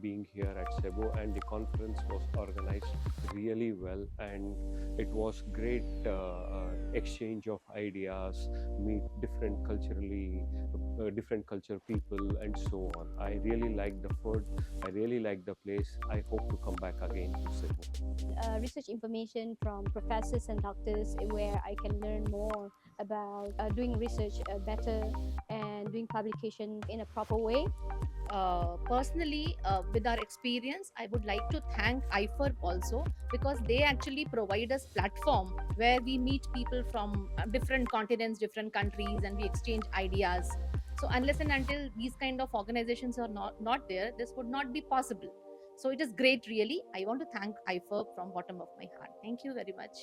being here at Cebu, and the conference was organized really well, and it was great exchange of ideas, meet different culture people, and so on. I really like the food. I really like the place. I hope to come back again to Cebu. Research information from professors and doctors where I can learn more about doing research better and doing publication in a proper way. Personally, with our experience, I would like to thank IFERP also, because they actually provide us platform where we meet people from different continents, different countries, and we exchange ideas. So unless and until these kind of organizations are not there, this would not be possible. So it is great, really. I want to thank IFERP from bottom of my heart. Thank you very much.